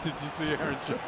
Did you see Aaron Judge?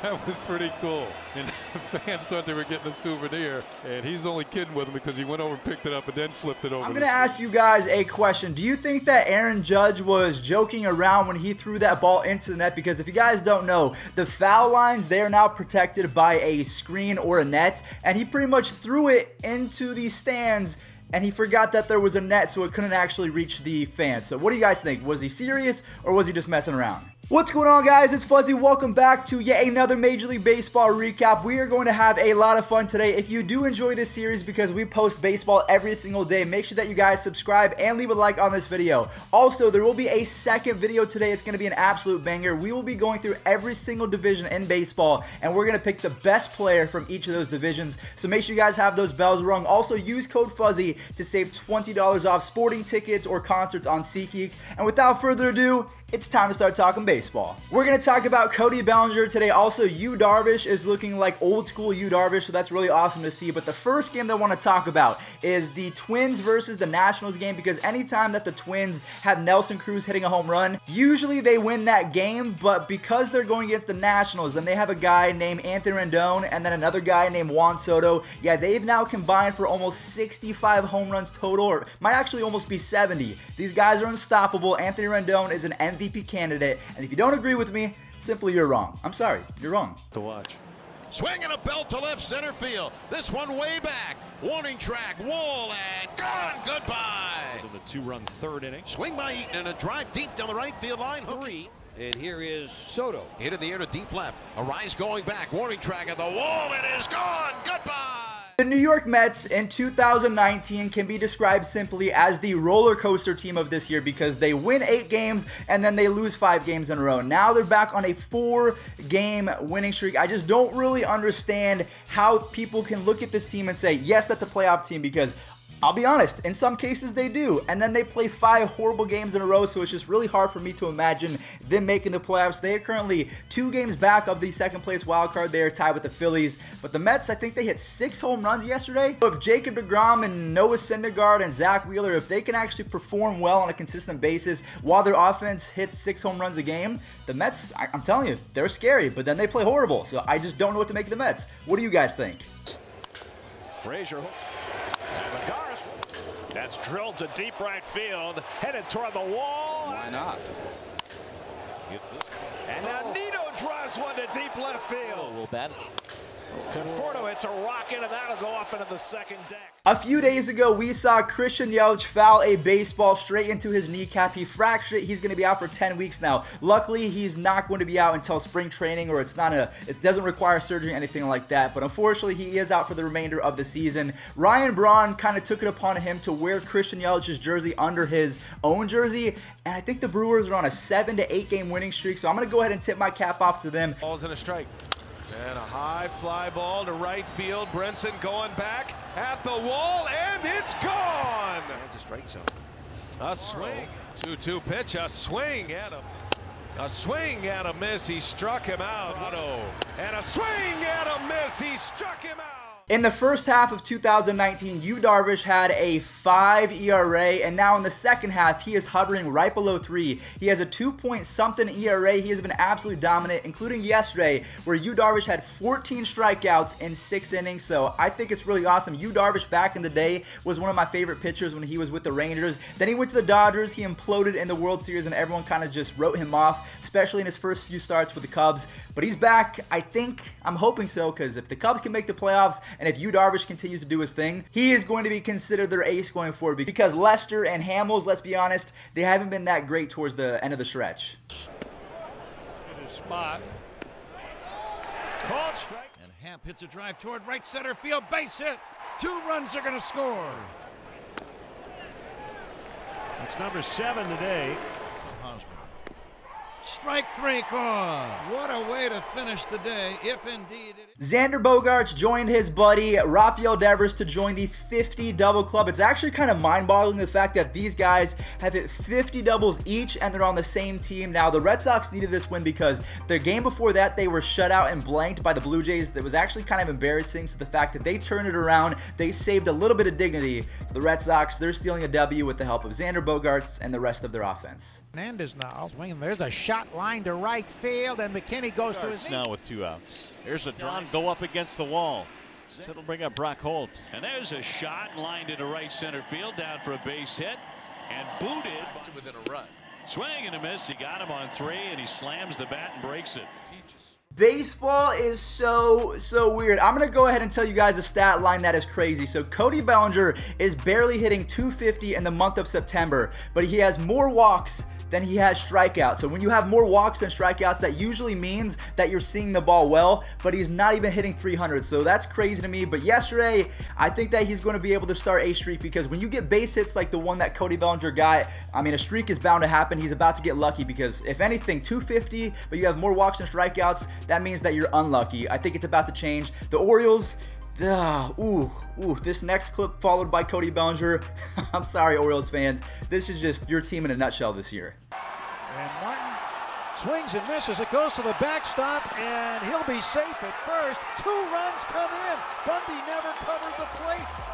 That was pretty cool. And the fans thought they were getting a souvenir, and he's only kidding with them because he went over and picked it up and then flipped it over. I'm going to ask you guys a question. Do you think that Aaron Judge was joking around when he threw that ball into the net? Because if you guys don't know, the foul lines, they are now protected by a screen or a net, and he pretty much threw it into the stands, and he forgot that there was a net, so it couldn't actually reach the fans. So what do you guys think? Was he serious, or was he just messing around? What's going on, guys? It's Fuzzy. Welcome back to yet another Major League Baseball recap. We are going to have a lot of fun today. If you do enjoy this series, because we post baseball every single day, make sure that you guys subscribe and leave a like on this video. Also, there will be a second video today. It's going to be an absolute banger. We will be going through every single division in baseball, and we're going to pick the best player from each of those divisions. So make sure you guys have those bells rung. Also, use code Fuzzy to save $20 off sporting tickets or concerts on SeatGeek. And without further ado, it's time to start talking baseball. We're going to talk about Cody Ballinger today. Also, Yu Darvish is looking like old school Yu Darvish, so that's really awesome to see. But the first game that I want to talk about is the Twins versus the Nationals game, because anytime that the Twins have Nelson Cruz hitting a home run, usually they win that game. But because they're going against the Nationals and they have a guy named Anthony Rendon and then another guy named Juan Soto, yeah, they've now combined for almost 65 home runs total, or might actually almost be 70. These guys are unstoppable. Anthony Rendon is an MVP candidate, and if you don't agree with me, simply you're wrong. I'm sorry, you're wrong. To watch. Swing and a belt to left center field. This one way back. Warning track, wall, and gone. Goodbye. In the two-run third inning. Swing by Eaton and a drive deep down the right field line. Three. And here is Soto. Hit in the air to deep left. A rise going back. Warning track at the wall. It is gone. Goodbye. The New York Mets in 2019 can be described simply as the roller coaster team of this year, because they win 8 games and then they lose 5 games in a row. Now they're back on a 4-game winning streak. I just don't really understand how people can look at this team and say, yes, that's a playoff team, because I'll be honest, in some cases they do, and then they play 5 horrible games in a row, so it's just really hard for me to imagine them making the playoffs. They are currently 2 games back of the second place wild card. They are tied with the Phillies, but the Mets, I think they hit 6 home runs yesterday. So if Jacob deGrom and Noah Syndergaard and Zach Wheeler, if they can actually perform well on a consistent basis while their offense hits 6 home runs a game, the Mets, I'm telling you, they're scary, but then they play horrible, so I just don't know what to make of the Mets. What do you guys think? Frazier. That's drilled to deep right field, headed toward the wall. Why not? Gets this. And now Nito drives one to deep left A field. little bad. Conforto hits a rocket, and that'll go up into the second deck. A few days ago, we saw Christian Yelich foul a baseball straight into his kneecap. He fractured it. He's going to be out for 10 weeks now. Luckily, he's not going to be out until spring training, or it doesn't require surgery or anything like that. But unfortunately, he is out for the remainder of the season. Ryan Braun kind of took it upon him to wear Christian Yelich's jersey under his own jersey. And I think the Brewers are on a 7 to 8 game winning streak. So I'm going to go ahead and tip my cap off to them. Balls in a strike. And a high fly ball to right field. Brinson going back at the wall, and it's gone. That's a strike zone. A swing. 2-2 pitch. A swing and a swing and a miss. He struck him out. And a swing and a miss. He struck him out. In the first half of 2019, Yu Darvish had a 5 ERA, and now in the second half, he is hovering right below 3. He has a 2-point-something ERA. He has been absolutely dominant, including yesterday, where Yu Darvish had 14 strikeouts in 6 innings. So I think it's really awesome. Yu Darvish back in the day was one of my favorite pitchers when he was with the Rangers. Then he went to the Dodgers. He imploded in the World Series, and everyone kind of just wrote him off, especially in his first few starts with the Cubs. But he's back. I'm hoping so, because if the Cubs can make the playoffs, and if Yu Darvish continues to do his thing, he is going to be considered their ace going forward, because Lester and Hamels, let's be honest, they haven't been that great towards the end of the stretch. In his spot. Called strike. And Hamp hits a drive toward right center field. Base hit. 2 runs are going to score. It's number 7 today. Strike 3 call. What a way to finish the day, if indeed it is. Xander Bogaerts joined his buddy Rafael Devers to join the 50 double club. It's actually kind of mind-boggling, the fact that these guys have hit 50 doubles each and they're on the same team. Now, the Red Sox needed this win because the game before that, they were shut out and blanked by the Blue Jays. That was actually kind of embarrassing. So the fact that they turned it around, they saved a little bit of dignity to the Red Sox. They're stealing a W with the help of Xander Bogaerts and the rest of their offense. Hernandez now swinging. There's a shot shot line to right field, and McKinney goes to his now with 2 outs. Here's a drawn go up against the wall. It'll bring up Brock Holt. And there's a shot lined into right center field, down for a base hit, and booted Within a run. swing and a miss. He got him on 3, and he slams the bat and breaks it. Baseball is so weird. I'm going to go ahead and tell you guys a stat line that is crazy. So Cody Ballinger is barely hitting 250 in the month of September, but he has more walks than he has strikeouts. So when you have more walks than strikeouts, that usually means that you're seeing the ball well, but he's not even hitting 300. So that's crazy to me. But yesterday, I think that he's going to be able to start a streak, because when you get base hits like the one that Cody Ballinger got, I mean, a streak is bound to happen. He's about to get lucky, because if anything, 250, but you have more walks than strikeouts, that means that you're unlucky. I think it's about to change. The Orioles, this next clip followed by Cody Ballinger. I'm sorry, Orioles fans. This is just your team in a nutshell this year. And Martin swings and misses. It goes to the backstop, and he'll be safe at first. 2 runs come in. Bundy never covered the plate.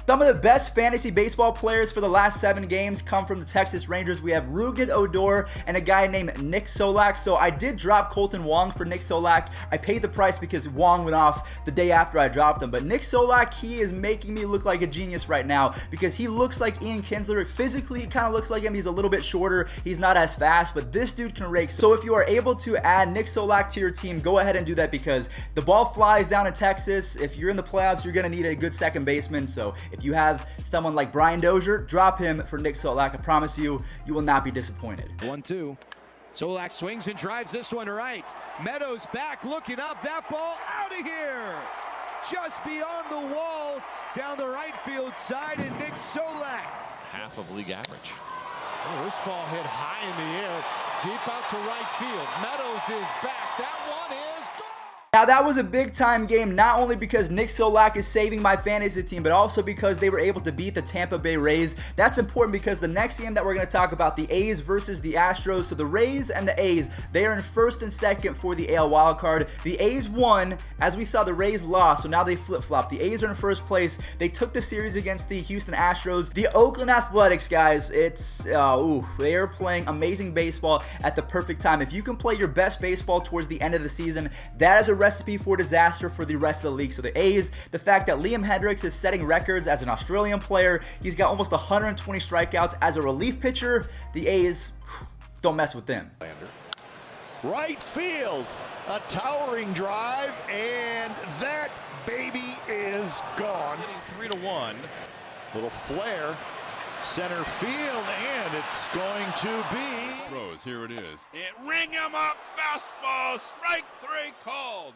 Some of the best fantasy baseball players for the last 7 games come from the Texas Rangers. We have Rugen Odor and a guy named Nick Solak. So I did drop Colton Wong for Nick Solak. I paid the price because Wong went off the day after I dropped him. But Nick Solak, he is making me look like a genius right now, because he looks like Ian Kinsler. Physically, he kind of looks like him. He's a little bit shorter. He's not as fast, but this dude can rake. So if you are able to add Nick Solak to your team, go ahead and do that, because the ball flies down in Texas. If you're in the playoffs, you're going to need a good second baseman. So if you have someone like Brian Dozier, drop him for Nick Solak. I promise you, you will not be disappointed. 1-2. Solak swings and drives this one right. Meadows back, looking up. That ball out of here. Just beyond the wall, down the right field side, and Nick Solak. Half of league average. Oh, this ball hit high in the air, deep out to right field. Meadows is back. That one is gone. Now that was a big time game, not only because Nick Solak is saving my fantasy team, but also because they were able to beat the Tampa Bay Rays. That's important because the next game that we're going to talk about, the A's versus the Astros. So the Rays and the A's, they are in first and second for the AL wildcard. The A's won, as we saw the Rays lost, so now they flip-flop. The A's are in first place. They took the series against the Houston Astros. The Oakland Athletics, guys, they are playing amazing baseball at the perfect time. If you can play your best baseball towards the end of the season, that is a recipe for disaster for the rest of the league. So the A's, the fact that Liam Hendricks is setting records as an Australian player, he's got almost 120 strikeouts as a relief pitcher. The A's, don't mess with them. Right field, a towering drive, and that baby is gone. 3-1. Little flare, center field, and it's going to be. Throws, here it is. Ring him up, fastball, strike 3 called.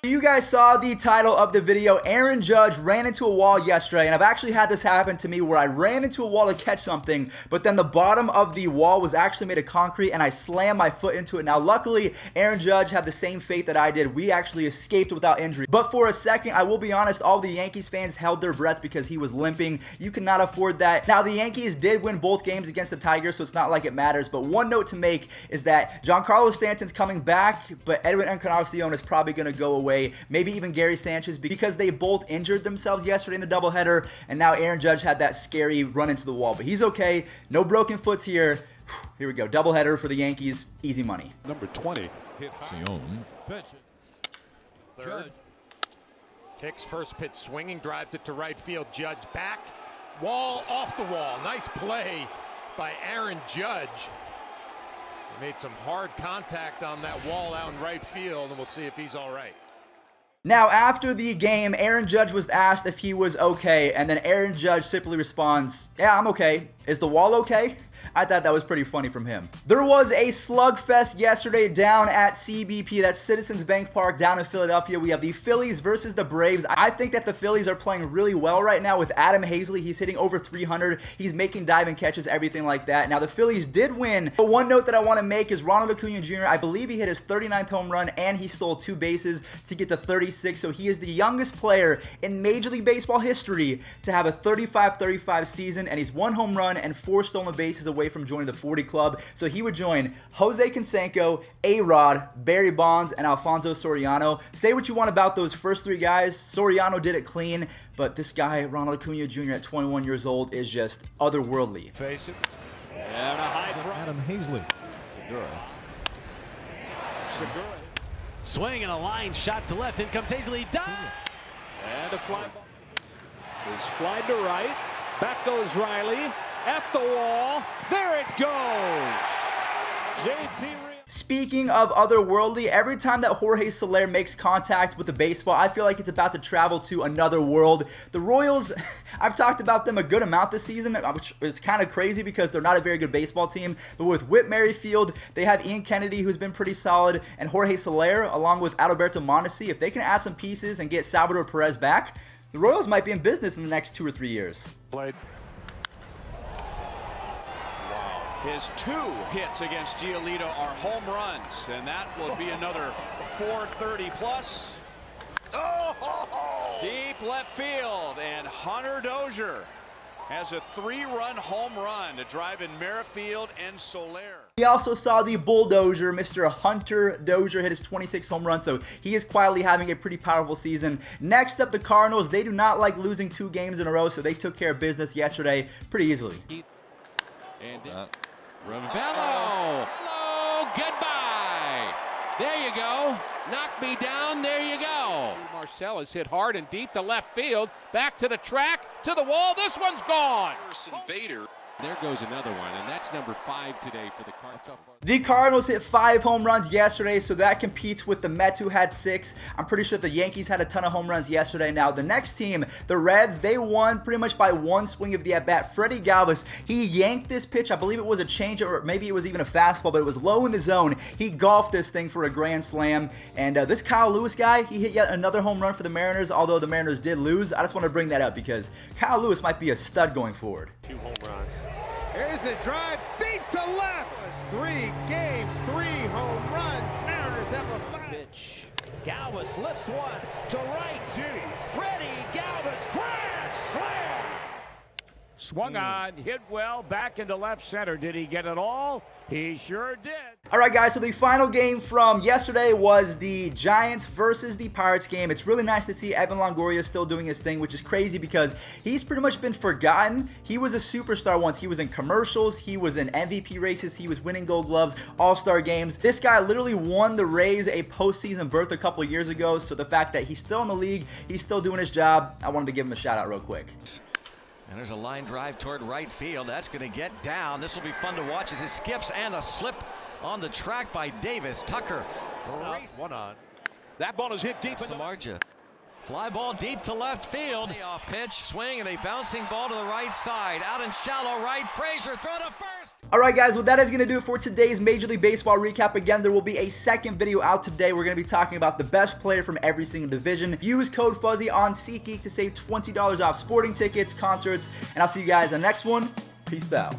You guys saw the title of the video. Aaron Judge ran into a wall yesterday, and I've actually had this happen to me where I ran into a wall to catch something, but then the bottom of the wall was actually made of concrete, and I slammed my foot into it. Now, luckily, Aaron Judge had the same fate that I did. We actually escaped without injury. But for a second, I will be honest, all the Yankees fans held their breath because he was limping. You cannot afford that. Now, the Yankees did win both games against the Tigers, so it's not like it matters. But one note to make is that Giancarlo Stanton's coming back, but Edwin Encarnacion is probably going to go away. Maybe even Gary Sanchez, because they both injured themselves yesterday in the doubleheader, and now Aaron Judge had that scary run into the wall. But he's okay. No broken foots here. Here we go. Doubleheader for the Yankees. Easy money. Number 20. Hit Sion. pitch. Third. Hicks first pitch swinging, drives it to right field. Judge back. Wall off the wall. Nice play by Aaron Judge. He made some hard contact on that wall out in right field, and we'll see if he's all right. Now, after the game, Aaron Judge was asked if he was okay, and then Aaron Judge simply responds, "Yeah, I'm okay. Is the wall okay?" I thought that was pretty funny from him. There was a slugfest yesterday down at CBP, that's Citizens Bank Park down in Philadelphia. We have the Phillies versus the Braves. I think that the Phillies are playing really well right now with Adam Hazley. He's hitting over 300. He's making diving catches, everything like that. Now, the Phillies did win, but one note that I want to make is Ronald Acuna Jr., I believe he hit his 39th home run, and he stole 2 bases to get to 36, so he is the youngest player in Major League Baseball history to have a 35-35 season, and he's 1 home run and 4 stolen bases away from joining the 40 club. So he would join Jose Canseco, A-Rod, Barry Bonds, and Alfonso Soriano. Say what you want about those first 3 guys. Soriano did it clean, but this guy, Ronald Acuna Jr. at 21 years old, is just otherworldly. Face it. And a high drop. Adam Hazley. Segura Swing and a line shot to left. In comes Hazley. Dive. And a fly ball. Is fly to right. Back goes Riley. At the wall. There it goes. JT. Speaking of otherworldly, every time that Jorge Soler makes contact with the baseball, I feel like it's about to travel to another world. The Royals, I've talked about them a good amount this season, which is kind of crazy because they're not a very good baseball team. But with Whit Merrifield, they have Ian Kennedy, who's been pretty solid, and Jorge Soler, along with Adalberto Mondesi. If they can add some pieces and get Salvador Perez back, the Royals might be in business in the next 2 or 3 years. His 2 hits against Giolito are home runs, and that will be another 430 plus. Deep left field, and Hunter Dozier has a 3-run home run to drive in Merrifield and Soler. We also saw the bulldozer, Mr. Hunter Dozier, hit his 26th home run, so he is quietly having a pretty powerful season. Next up, the Cardinals. They do not like losing 2 games in a row, so they took care of business yesterday pretty easily. And Ravello. Hello, goodbye. There you go. Knock me down. There you go. Marcell is hit hard and deep to left field. Back to the track, to the wall. This one's gone. Bader. There goes another one, and that's number 5 today for the Cardinals. The Cardinals hit 5 home runs yesterday, so that competes with the Mets, who had 6. I'm pretty sure the Yankees had a ton of home runs yesterday. Now, the next team, the Reds, they won pretty much by 1 swing of the at-bat. Freddie Galvis, he yanked this pitch. I believe it was a changeup, or maybe it was even a fastball, but it was low in the zone. He golfed this thing for a grand slam. And this Kyle Lewis guy, he hit yet another home run for the Mariners, although the Mariners did lose. I just want to bring that up because Kyle Lewis might be a stud going forward. 2 home runs. Here's a drive deep to left. 3 games, 3 home runs. Mariners have a 5. Pitch. Galvis lifts one to right. Freddie Galvis, grand slam. Swung on, hit well, back into left center. Did he get it all? He sure did. All right, guys, so the final game from yesterday was the Giants versus the Pirates game. It's really nice to see Evan Longoria still doing his thing, which is crazy because he's pretty much been forgotten. He was a superstar once. He was in commercials. He was in MVP races. He was winning Gold Gloves, All-Star games. This guy literally won the Rays a postseason berth a couple years ago, so the fact that he's still in the league, he's still doing his job, I wanted to give him a shout-out real quick. And there's a line drive toward right field. That's going to get down. This will be fun to watch as it skips, and a slip on the track by Davis. Tucker. One on. That ball is hit deep. Samardzija. Fly ball deep to left field. Off pitch, swing, and a bouncing ball to the right side. Out in shallow right. Frazier throw to first. All right, guys, well, that is going to do it for today's Major League Baseball recap. Again, there will be a second video out today. We're going to be talking about the best player from every single division. Use code Fuzzy on SeatGeek to save $20 off sporting tickets, concerts, and I'll see you guys on the next one. Peace out.